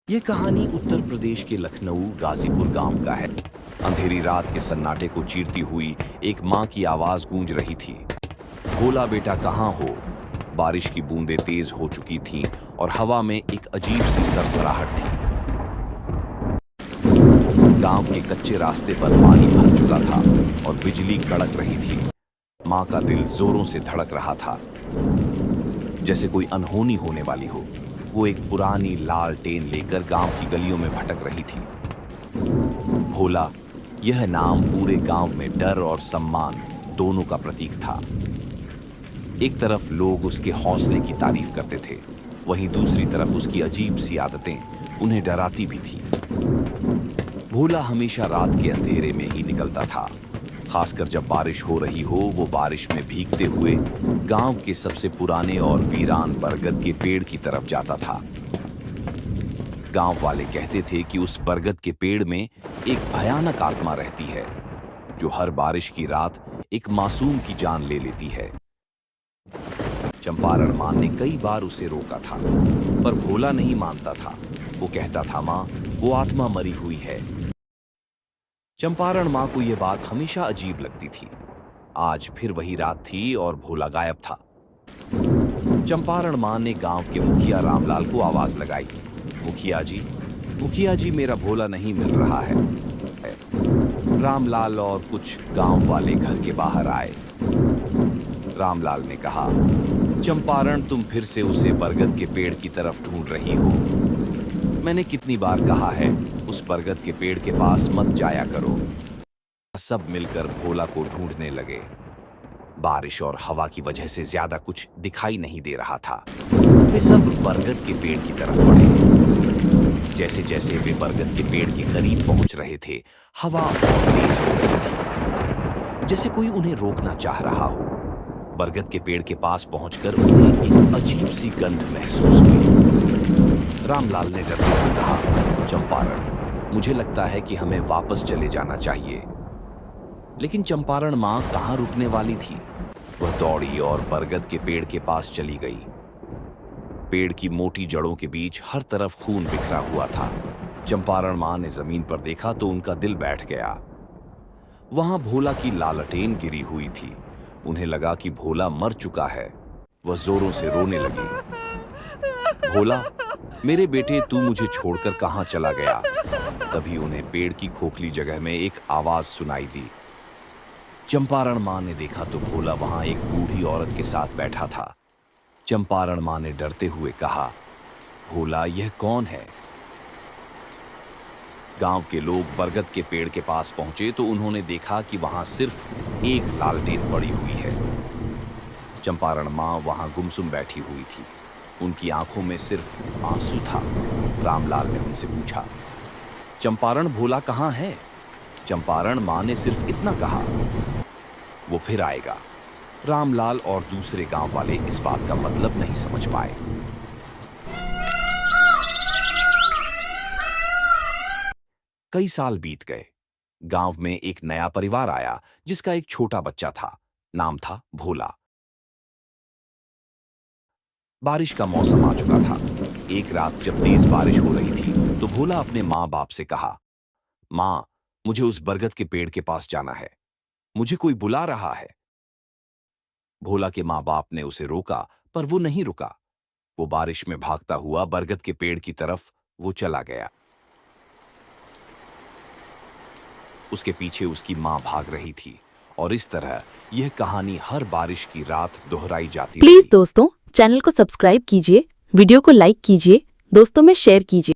ये कहानी उत्तर प्रदेश के लखनऊ गाजीपुर गांव का है। अंधेरी रात के सन्नाटे को चीरती हुई एक माँ की आवाज गूंज रही थी। भोला बेटा कहाँ हो? बारिश की बूंदें तेज हो चुकी थीं और हवा में एक अजीब सी सरसराहट थी। गांव के कच्चे रास्ते पर पानी भर चुका था और बिजली कड़क रही थी। माँ का दिल जोरों से धड़क रहा था, जैसे कोई अनहोनी होने वाली हो। वो एक पुरानी लालटेन लेकर गांव की गलियों में भटक रही थी। भोला, यह नाम पूरे गांव में डर और सम्मान दोनों का प्रतीक था। एक तरफ लोग उसके हौसले की तारीफ करते थे, वहीं दूसरी तरफ उसकी अजीब सी आदतें उन्हें डराती भी थी। भोला हमेशा रात के अंधेरे में ही निकलता था, खासकर जब बारिश हो रही हो। वो बारिश में भीगते हुए गांव के सबसे पुराने और वीरान बरगद के पेड़ की तरफ जाता था। गांव वाले कहते थे कि उस बरगद के पेड़ में एक भयानक आत्मा रहती है, जो हर बारिश की रात एक मासूम की जान ले लेती है। चंपारण मां ने कई बार उसे रोका था, पर भोला नहीं मानता था। वो कहता था, मां, वो आत्मा मरी हुई है। चंपारण मां को यह बात हमेशा अजीब लगती थी। आज फिर वही रात थी और भोला गायब था। चंपारण मां ने गांव के मुखिया रामलाल को आवाज लगाई, मुखिया जी, मेरा भोला नहीं मिल रहा है। रामलाल और कुछ गांव वाले घर के बाहर आए। रामलाल ने कहा, चंपारण, तुम फिर से उसे बरगद के पेड़ की तरफ ढूंढ रही हो। मैंने कितनी बार कहा है, उस बरगद के पेड़ के पास मत जाया करो। सब मिलकर भोला को ढूंढने लगे। बारिश और हवा की वजह से ज्यादा कुछ दिखाई नहीं दे रहा था। वे सब बरगद के पेड़ की तरफ बढ़े। जैसे जैसे वे बरगद के पेड़ के करीब पहुंच रहे थे, हवा और तेज हो रही थी, जैसे कोई उन्हें रोकना चाह रहा हो। बरगद के पेड़ के पास पहुंचकर उन्हें एक अजीब सी गंध महसूस हुई। रामलाल ने डरते हुए कहा, चंपारण, मुझे लगता है कि हमें वापस चले जाना चाहिए। लेकिन चंपारण मां कहां रुकने वाली थी। वह दौड़ी और बरगद के पेड़ के पास चली गई। पेड़ की मोटी जड़ों के बीच हर तरफ खून बिखरा हुआ था। चंपारण मां ने जमीन पर देखा तो उनका दिल बैठ गया। वहां भोला की लालटेन गिरी हुई थी। उन्हें लगा कि भोला मर चुका है। वह जोरों से रोने लगी, भोला, मेरे बेटे, तू मुझे छोड़कर कहां चला गया? तभी उन्हें पेड़ की खोखली जगह में एक आवाज सुनाई दी। चंपारण मां ने देखा तो भोला वहां एक बूढ़ी औरत के साथ बैठा था। चंपारण मां ने डरते हुए कहा, भोला, यह कौन है? गांव के लोग बरगद के पेड़ के पास पहुंचे तो उन्होंने देखा कि वहां सिर्फ एक लालटेन पड़ी हुई है। चंपारण मां वहां गुमसुम बैठी हुई थी। उनकी आंखों में सिर्फ आंसू था। रामलाल ने उनसे पूछा, चंपारण, भोला कहां है? चंपारण मां ने सिर्फ इतना कहा, वो फिर आएगा। रामलाल और दूसरे गांव वाले इस बात का मतलब नहीं समझ पाए। कई साल बीत गए। गांव में एक नया परिवार आया, जिसका एक छोटा बच्चा था। नाम था भोला। बारिश का मौसम आ चुका था। एक रात जब तेज बारिश हो रही थी तो भोला अपने माँ बाप से कहा, माँ, मुझे उस बरगद के पेड़ के पास जाना है, मुझे कोई बुला रहा है। भोला के माँ बाप ने उसे रोका, पर वो नहीं रुका। वो बारिश में भागता हुआ बरगद के पेड़ की तरफ वो चला गया। उसके पीछे उसकी माँ भाग रही थी और इस तरह यह कहानी हर बारिश की रात दोहराई जाती रही। प्लीज दोस्तों, चैनल को सब्सक्राइब कीजिए, वीडियो को लाइक कीजिए, दोस्तों में शेयर कीजिए।